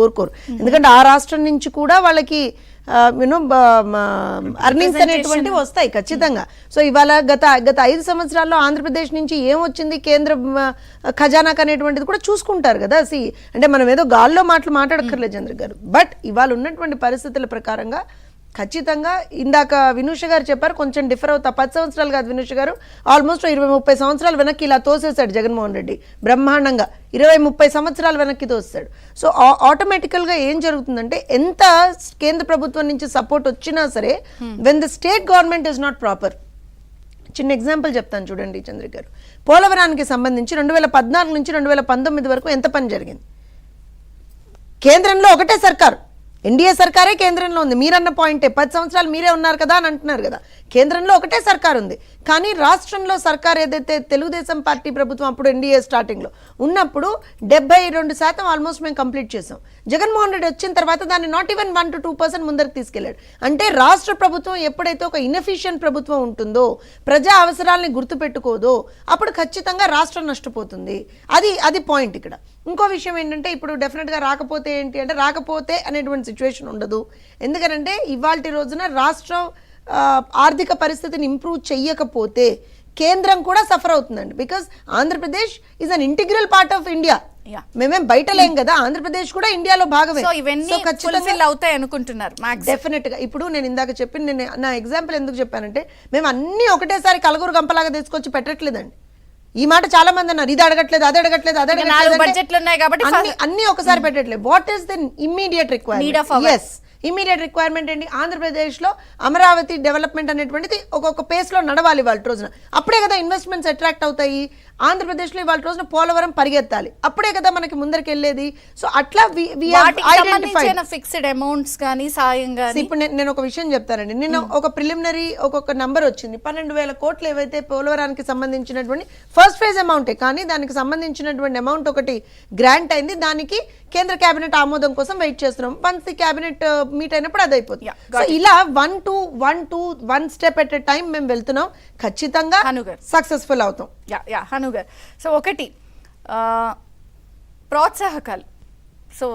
కోరుకోరు. ఎందుకంటే ఆ రాష్ట్రం నుంచి కూడా వాళ్ళకి యూనో అర్నింగ్స్ అనేటువంటివి వస్తాయి ఖచ్చితంగా. సో ఇవాళ గత 5 సంవత్సరాల్లో ఆంధ్రప్రదేశ్ నుంచి ఏమొచ్చింది కేంద్ర ఖజానాకు అనేటువంటిది కూడా చూసుకుంటారు కదా. అంటే మనం ఏదో గాల్లో మాట్లాడక్కర్లేదు చంద్ర గారు. బట్ ఇవాళ ఉన్నటువంటి పరిస్థితుల ప్రకారంగా ఖచ్చితంగా ఇందాక వినూష గారు చెప్పారు, కొంచెం డిఫర్ అవుతా. 10 సంవత్సరాలు కాదు వినూష గారు, ఆల్మోస్ట్ 20-30 సంవత్సరాలు వెనక్కి ఇలా తోసేశాడు జగన్మోహన్ రెడ్డి బ్రహ్మాండంగా. 20-30 సంవత్సరాలు వెనక్కి తోస్తాడు. సో ఆటోమేటికల్గా ఏం జరుగుతుందంటే ఎంత కేంద్ర ప్రభుత్వం నుంచి సపోర్ట్ వచ్చినా సరే when the state government is not proper. చిన్న ఎగ్జాంపుల్ చెప్తాను చూడండి చంద్ర గారు. పోలవరానికి సంబంధించి 2014 నుంచి 2019 వరకు ఎంత పని జరిగింది? కేంద్రంలో ఒకటే సర్కారు, ఎన్డీఏ సర్కారే కేంద్రంలో ఉంది. మీరన్న పాయింటే, 10 సంవత్సరాలు మీరే ఉన్నారు కదా అని అంటున్నారు కదా. కేంద్రంలో ఒకటే సర్కారు ఉంది, కానీ రాష్ట్రంలో సర్కార్ ఏదైతే తెలుగుదేశం పార్టీ ప్రభుత్వం అప్పుడు ఎన్డీఏ స్టార్టింగ్లో ఉన్నప్పుడు 72% ఆల్మోస్ట్ మేము కంప్లీట్ చేసాం. జగన్మోహన్ రెడ్డి వచ్చిన తర్వాత దాన్ని నాట్ ఈవెన్ 1-2% ముందరకు తీసుకెళ్లాడు. అంటే రాష్ట్ర ప్రభుత్వం ఎప్పుడైతే ఒక ఇన్ఎఫిషియెంట్ ప్రభుత్వం ఉంటుందో, ప్రజా అవసరాలని గుర్తుపెట్టుకోదో, అప్పుడు ఖచ్చితంగా రాష్ట్రం నష్టపోతుంది. అది పాయింట్ ఇక్కడ. ఇంకో విషయం ఏంటంటే, ఇప్పుడు డెఫినెట్గా రాకపోతే ఏంటి అంటే, రాకపోతే అనేటువంటి సిచ్యువేషన్ ఉండదు. ఎందుకంటే ఇవాల్టి రోజున రాష్ట్రం ఆర్థిక పరిస్థితిని ఇంప్రూవ్ చెయ్యకపోతే కేంద్రం కూడా సఫర్ అవుతుందండి. Because Andhra Pradesh is an integral part of India. మేమేం బయట లేం కదా, ఆంధ్రప్రదేశ్ కూడా ఇండియాలో భాగమే. డెఫినెట్ గా ఇప్పుడు నేను ఇందాక చెప్పిన నా ఎగ్జాంపుల్ ఎందుకు చెప్పానంటే, మేము అన్ని ఒకటేసారి కలగూరు గంపలాగా తీసుకొచ్చి పెట్టట్లేదండి. ఈ మాట చాలా మంది అన్నారు, ఇది అడగట్లేదు, అది అడగట్లేదు, అది అడగట్లేదు, అన్ని ఒకసారి పెట్టట్లేదు. What is the immediate requirement? Immediate requirement ఏంటి? ఆంధ్రప్రదేశ్లో అమరావతి డెవలప్మెంట్ అనేటువంటిది ఒక్కొక్క పేస్లో నడవాలి వాళ్ళ రోజున. అప్పుడే కదా ఇన్వెస్ట్మెంట్స్ అట్రాక్ట్ అవుతాయి. ఆంధ్రప్రదేశ్లో వాళ్ళ రోజున పోలవరం పరిగెత్తాలి, అప్పుడే కదా మనకి ముందరికి వెళ్ళేది. సో అట్లా ఫిక్స్డ్ అమౌంట్స్ కానీ సాయం కానీ. ఇప్పుడు నేను ఒక విషయం చెప్తానండి. నిన్న ఒక ప్రిలిమినరీ ఒక్కొక్క నంబర్ వచ్చింది. 12,000 కోట్లు ఏవైతే పోలవరానికి సంబంధించినటువంటి ఫస్ట్ ఫేజ్ అమౌంటే, కానీ దానికి సంబంధించినటువంటి అమౌంట్ ఒకటి గ్రాంట్ అయింది. దానికి కేంద్ర కేబినెట్ ఆమోదం కోసం వెయిట్ చేస్తున్నాం. వన్స్ ది కేబినెట్ మీట్ అయినప్పుడు అది అయిపోతుంది. సో ఇలా 1 స్టెప్ ఎట్ ఎ టైం మేము వెళ్తున్నాం. ఖచ్చితంగా సక్సెస్ఫుల్ అవుతాం. హనుగర్, సో ఒకటి ప్రోత్సాహకాలు. సో